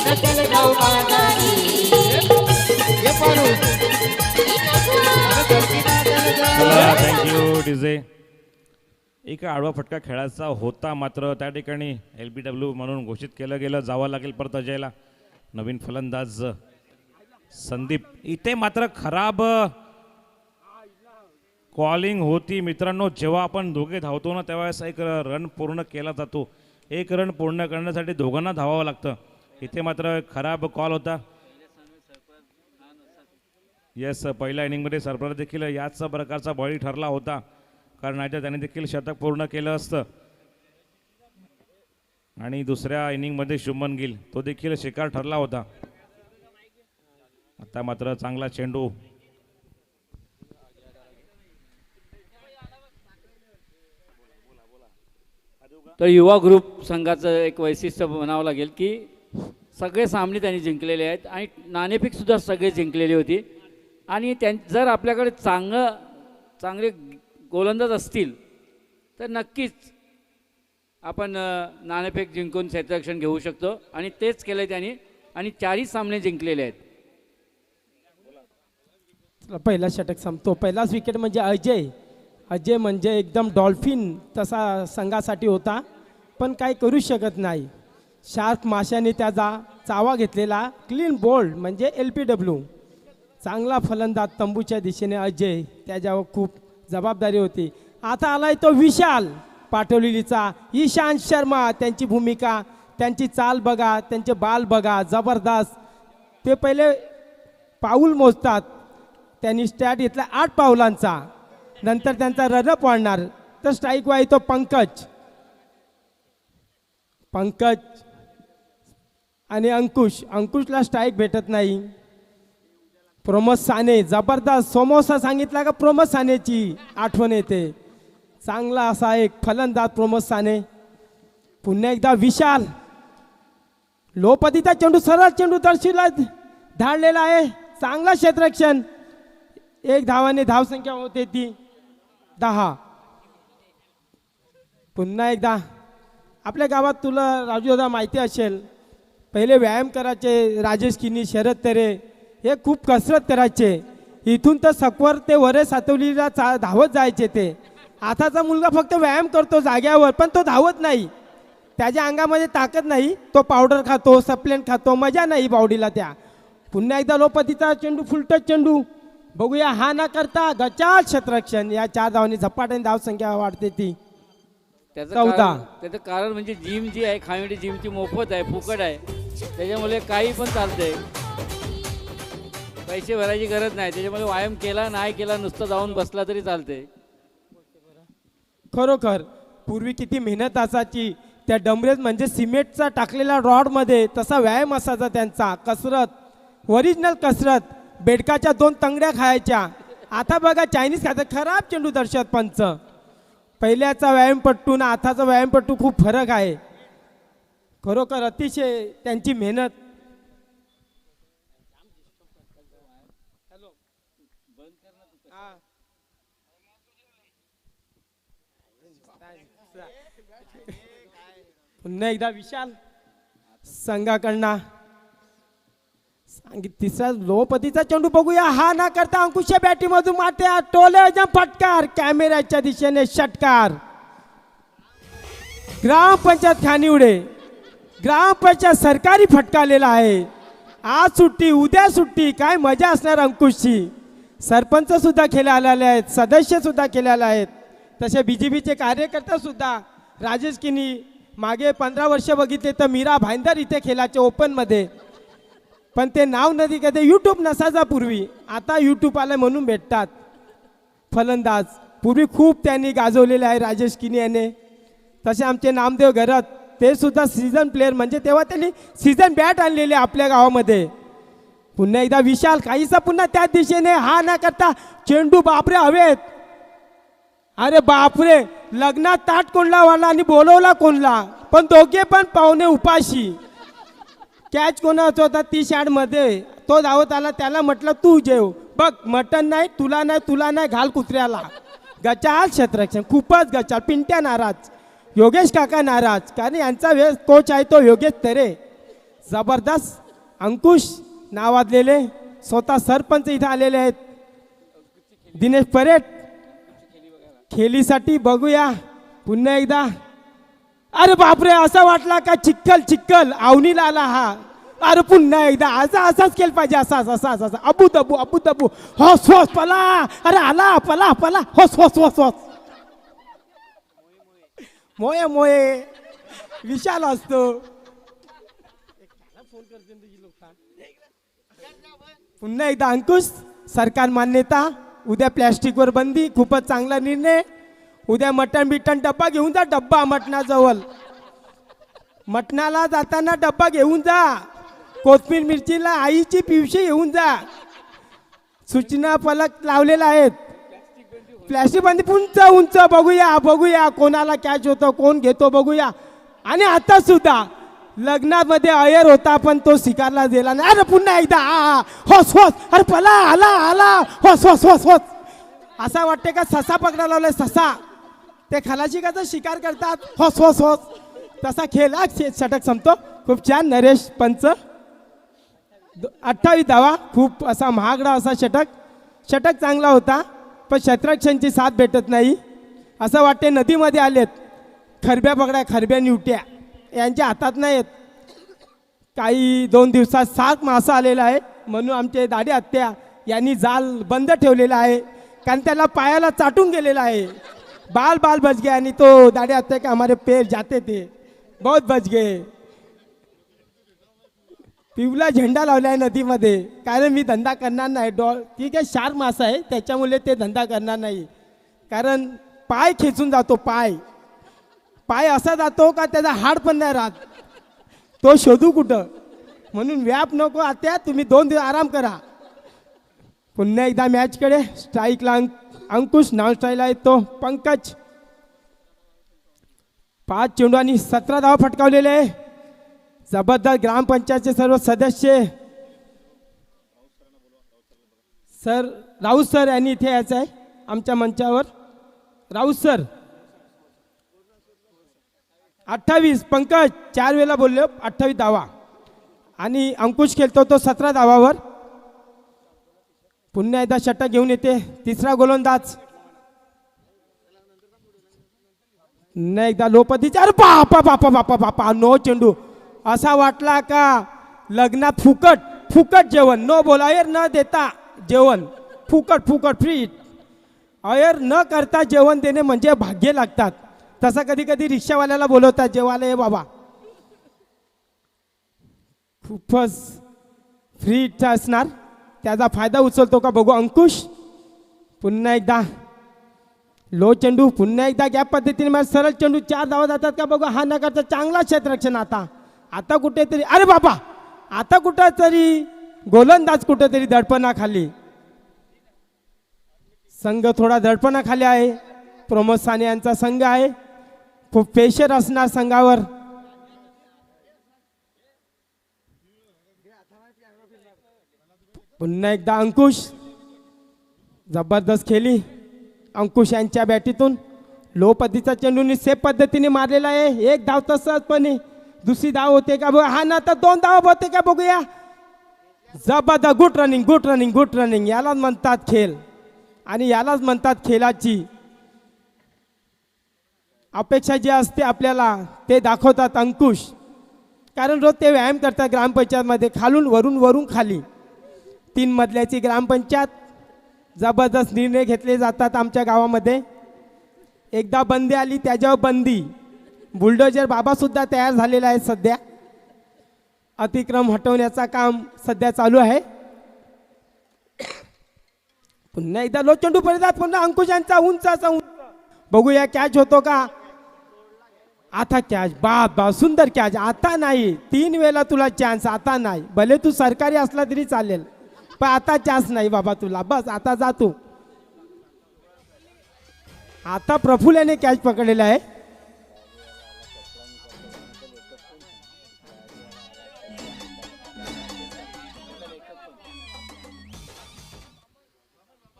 नसेल जाऊ बाजारी ये पारू चला थँक्यू डीजे. एक आडवा फटका खेळायचा होता मात्र त्या ठिकाणी LBW म्हणून घोषित केलं गेलं. जावं लागेल परत अजयला. नवीन फलंदाज संदीप. इथे मात्र खराब कॉलिंग होती मित्रांनो. जेव्हा आपण दोघे धावतो ना त्यावेळेस एक रन पूर्ण केला जातो. एक रन पूर्ण करण्यासाठी दोघांना धावावं लागतं. इथे मात्र खराब कॉल होता. येस पहिल्या इनिंगमध्ये सरफराज देखील याच प्रकारचा बळी ठरला होता कारण नाहीतर त्याने देखील शतक पूर्ण केलं असतं. आणि दुसऱ्या इनिंगमध्ये शुभमन गिल तो देखील शिकार ठरला होता. आता मात्र चांगला चेंडू. तर युवा ग्रुप संघाचं एक वैशिष्ट्य म्हणावं लागेल की सगळे सामने त्यांनी जिंकलेले आहेत आणि नाणेफेकसुद्धा सगळे जिंकलेली होती. आणि जर आपल्याकडे चांगले गोलंदाज असतील तर नक्कीच आपण नाणेफेक जिंकून क्षेत्ररक्षण घेऊ शकतो आणि तेच केलं आहे त्यांनी आणि 4ही सामने जिंकलेले आहेत. पहिला षटक संपतो. पहिलाच विकेट म्हणजे अजय म्हणजे एकदम डॉल्फिन तसा संघासाठी होता पण काही करू शकत नाही. शार्क माशाने त्याचा चावा घेतलेला. क्लीन बोल्ड म्हणजे LBW. चांगला फलंदाज तंबूच्या दिशेने अजय. त्याच्यावर खूप जबाबदारी होती. आता आलाय तो विशाल पाटोलीचा ईशांत शर्मा. त्यांची भूमिका त्यांची चाल बघा त्यांचे बाल बघा जबरदस्त. ते पहिले पाऊल मोजतात. त्यांनी स्टॅट घेतला 8 पावलांचा. नंतर त्यांचा रनअप वाढणार तर स्ट्राईक वाय तो पंकज आणि अंकुशला स्ट्राईक भेटत नाही. प्रमोद साने जबरदस्त. समोसा सांगितला का प्रमोद सानेची आठवण येते. चांगला असा एक फलंदाज प्रमोद साने. पुन्हा एकदा विशाल. लोपतीचा चेंडू सरळ चेंडू दर्शिला धाडलेला आहे. चांगला क्षेत्ररक्षण. 1 धावाने धावसंख्या होते ती 10. पुन्हा एकदा आपल्या गावात तुला राजू दादा माहिती असेल पहिले व्यायाम करायचे राजेश किनी शरद तरे हे खूप कसरत करायचे. इथून तर सकवर ते वरे सातवलीला धावत जायचे ते. आताचा मुलगा फक्त व्यायाम करतो जाग्यावर पण तो धावत नाही. त्याच्या अंगामध्ये ताकद नाही. तो पावडर खातो सप्लेंट खातो मजा नाही बॉडीला त्या. पुन्हा एकदा लोपतीचा चेंडू फुलटच चेंडू बघूया. हा ना करता गचाळ क्षेत्ररक्षण. या 4 धावांनी झपाट्याने धावसंख्या वाढते ती 14. त्याचं कारण म्हणजे जिम जी आहे खामिडी जिमची मोफत आहे फुकट आहे त्याच्यामुळे काही पण चालतंय. पैसे भरायची गरज नाही. त्याच्यामुळे व्यायाम केला नाही केला नुसतं जाऊन बसला तरी चालते. खरोखर पूर्वी किती मेहनत असायची. त्या डमरेज म्हणजे सिमेंटचा टाकलेला रॉडमध्ये तसा व्यायाम असायचा त्यांचा. कसरत ओरिजिनल कसरत. बेडकाच्या 2 तंगड्या खायच्या. आता बघा चायनीज खातात. खराब चेंडू दर्शक पंच. पहिल्याचा व्यायामपट्टू ना आताचा व्यायामपट्टू खूप फरक आहे. खरोखर अतिशय त्यांची मेहनत. पुन्हा एकदा विशाल संघाकडनं तिसरा लोपतीचा चेंडू बघूया. हा ना करता अंकुशच्या बॅटीमधून मारते टोले फटकार. कॅमेऱ्याच्या दिशेने षटकार. ग्रामपंचायत खानिवडे ग्रामपंचायत सरकारी फटकारलेला आहे. आज सुट्टी उद्या सुट्टी. काय मजा असणार अंकुशची. सरपंच सुद्धा खेळायला आले आहेत. सदस्य सुद्धा खेळायला आहेत. तसे BJPचे कार्यकर्ता सुद्धा. राजेश किनी मागे 15 वर्ष बघितले तर मीरा भाईंदर इथे खेळायचे ओपनमध्ये पण ते नाव नदी कधी यूट्यूब नसायचा पूर्वी. आता यूट्यूब आलं म्हणून भेटतात फलंदाज. पूर्वी खूप त्यांनी गाजवलेले आहे राजेश किनी याने. तसे आमचे नामदेव घरत ते सुद्धा सीझन प्लेअर म्हणजे तेव्हा त्यांनी सीझन बॅट आणलेले आपल्या गावामध्ये. पुन्हा एकदा विशाल काहीसा पुन्हा त्याच दिशेने. हा ना करता चेंडू बापरे हवेत. अरे बापरे लग्नात ताट कोणला वाला आणि बोलवला कोणला पण दोघे पण पाहुणे उपाशी. कॅच कोणाचा होता ती शॅडमध्ये. तो धावत आला त्याला म्हटलं तू जेव. बघ मटण नाही तुला नाही घाल कुत्र्याला. गचाळ क्षेत्ररक्षण खूपच गचाळ. पिंट्या नाराज. योगेश काका नाराज कारण यांचा कोच आहे तो योगेश तरे. जबरदस्त अंकुश नावाजलेले स्वतः सरपंच इथं आलेले आहेत. दिनेश परेट खेळीसाठी बघूया पुन्हा एकदा. अरे बापरे, असा वाटला का चिक्कल चिक्कल आवनीला आला हा. अरे पुन्हा एकदा असाच केलं पाहिजे, असा अबू दबू होस होस पला. अरे आला पला पला होस होस होस होस. मोये मोये विशाल असतो. पुन्हा एकदा अंकुश सरकार मान्यता. उद्या प्लॅस्टिकवर बंदी, खूपच चांगला निर्णय. उद्या मटण बिटण डब्बा घेऊन जा, डब्बा मटणाजवळ. मटणाला जाताना डब्बा घेऊन जा. कोथमीर मिरचीला आईची पिवशी घेऊन जा. सूचना फलक लावलेला आहेत. प्लॅस्टिक बंदी उंच उंच बघूया कोणाला कॅच होतं, कोण घेतो बघूया. आणि आता सुद्धा लग्नामध्ये अयर होता पण तो स्वीकारला गेला नाही. अरे पुन्हा एकदा होस होस. अरे पला आला होस होस होस होस. असा वाटते का ससा पकडा लावलाय ससा. ते खलाशिकाचा शिकार करतात. होस होस होस. तसा खेळ षटक संपतो. खूप छान नरेश पंच. 28 धावा. खूप असा महागडा असा षटक चांगला होता पण क्षेत्ररक्षणची साथ भेटत नाही. असं वाटते नदीमध्ये आलेत. खरब्या पकड्या, खरब्या निवट्या यांच्या हातात नाहीत. काही 2 दिवसात 7 मासा आलेला आहे म्हणून आमचे दाढी हत्या यांनी जाल बंद ठेवलेला आहे कारण त्याला पायाला चाटून गेलेला आहे. बाल बच गए आणि तो दाढ़ी हत्या के हमारे पैर जाते थे, बहुत बच गए. पिवला झेंडा लावला आहे नदीमध्ये कारण मी धंदा करणार नाही. ठीक आहे, शार्क मासा आहे त्याच्यामुळे ते धंदा करणार नाही कारण पाय खेचून जातो. पाय असा जातो का त्याचा हाड पण नाही राहत. तो शोधू कुठं, म्हणून व्याप नको. आता तुम्ही 2 दिवस आराम करा. पुन्हा एकदा मॅचकडे. स्ट्राईकला अंकुश, नॉन स्ट्राईकला येतो पंकज. 5 चेंडू आणि 17 धावा फटकावलेले आहे. जबरदस्त. ग्रामपंचायतचे सर्व सदस्य सर राऊत सर यांनी इथे यायचं आहे आमच्या मंचावर. राऊत सर. 28 पंकज 4 वेळेला बोलले. 28 धावा आणि अंकुश खेळतो तो 17 धावावर. पुन्हा एकदा षटक घेऊन येते तिसरा गोलंदाज. पुन्हा एकदा लोपतीचा. अरे बापा नो चेंडू. असा वाटला का लग्नात फुकट जेवण. नो बोलायर न देता जेवण. फुकट फ्री. अयर न करता जेवण देणे म्हणजे भाग्य लागतात. तसा कधी रिक्षावाल्याला बोलवतात जेवायला. ये बाबा खूपच फ्री असणार. त्याचा फायदा उचलतो का बघू अंकुश. पुन्हा एकदा लो चेंडू. पुन्हा एकदा गॅप पद्धतीने सरळ चेंडू. 4 धावा जातात का बघू. हा नगरचा चांगला क्षेत्ररक्षण. आता कुठेतरी. अरे बाबा आता कुठेतरी गोलंदाज कुठेतरी दडपणाखाली. संघ थोडा दडपणाखाली आहे. प्रमोद साने यांचा संघ आहे. खूप प्रेशर असणार संघावर. पुन्हा एकदा अंकुश. जबरदस्त खेळी अंकुश यांच्या बॅटीतून. लो पद्धतीचा चेंडूनी सेफ पद्धतीने मारलेला आहे. 1 धाव तसंचपणे. दुसरी धाव होते का बघा. हा ना तर 2 धाव होते का बघूया. जबरदस्त. गुड रनिंग यालाच म्हणतात खेळ आणि यालाच म्हणतात खेळाची अपेक्षा जी असते आपल्याला ते दाखवतात अंकुश. कारण रोज ते व्यायाम करतात ग्रामपंचायतमध्ये. खालून वरून खाली. 3 मजल्याची ग्रामपंचायत. जबरदस्त निर्णय घेतले जातात आमच्या गावामध्ये. एकदा बंदी आली त्याच्यावर बंदी. बुलडोजर बाबा सुद्धा तयार झालेला आहे सध्या. अतिक्रम हटवण्याचा काम सध्या चालू आहे. पुन्हा एकदा लो चेंडू पडतात. पुन्हा अंकुश यांचा उंचाचा उंच. बघूया कॅच होतो का. आता कॅच. बा सुंदर कॅच. आता नाही. 3 वेळेला तुला चान्स. आता नाही. भले तू सरकारी असला तरी चालेल पण आता चान्स नाही बाबा तुला. बस आता जा तू. आता प्रफुल याने कॅच पकडलेला आहे.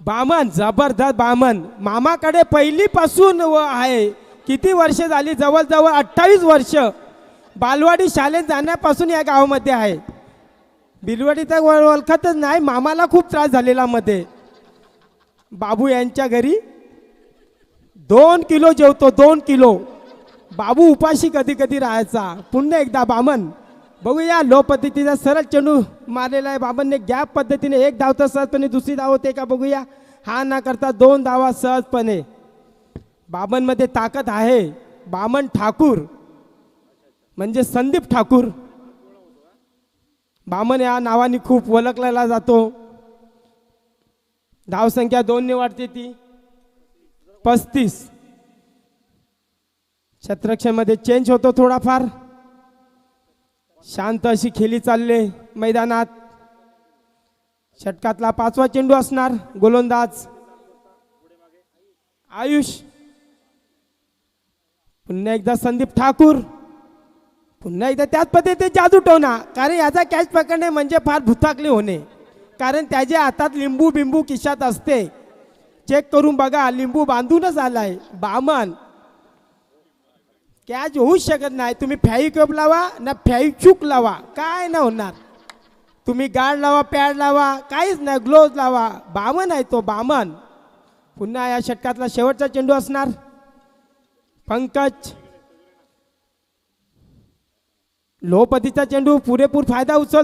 बामन. जबरदस्त बामन. मामाकडे पहिलीपासून आहे. किती वर्ष झाली. जवळजवळ 28 वर्ष बालवाडी शाळेत जाण्यापासून या गावामध्ये आहे. बिलवाडी तर ओळखतच नाही, मामाला खूप त्रास झालेला मध्ये. बाबू यांच्या घरी 2 किलो जेवतो, 2 किलो. बाबू उपाशी कधी कधी राहायचा. पुन्हा एकदा बामन बघूया, लो पद्धतीचा सरळ चेंडू मारलेला आहे बामनने. गॅप पद्धतीने 1 धाव तर सहजपणे, दुसरी धाव होते का बघूया. हा ना करता 2 धावा सहजपणे. बामनमध्ये ताकद आहे. बामन ठाकूर म्हणजे संदीप ठाकूर. बामन या नावाने खूप ओळखला जातो. धावसंख्या 2 ने वाढते ती 35. क्षेत्ररक्षणामध्ये चेंज होतो थोडाफार. शांत अशी खेळी चालले मैदानात. षटकातला 5वा चेंडू असणार. गोलंदाज आयुष. पुन्हा एकदा संदीप ठाकूर. पुन्हा एकदा त्याच पद्धतीने जादू टोना. कारण याचा कॅच पकडणे म्हणजे फार भुताकले होणे. कारण त्याच्या हातात लिंबू बिंबू खिशात असते. चेक करून बघा, लिंबू बांधूनच आलाय. बामन कॅच होऊच शकत नाही. तुम्ही फॅविक्विक लावा ना फॅविक्विक लावा, काय ना होणार. तुम्ही गार्ड लावा, पॅड लावा, काहीच नाही. ग्लोव्ज लावा. बामन आहे तो, बामन. पुन्हा या षटकातला शेवटचा चेंडू असणार. पंकज. लो पतीचा चेंडू पुरेपूर फायदा उचल.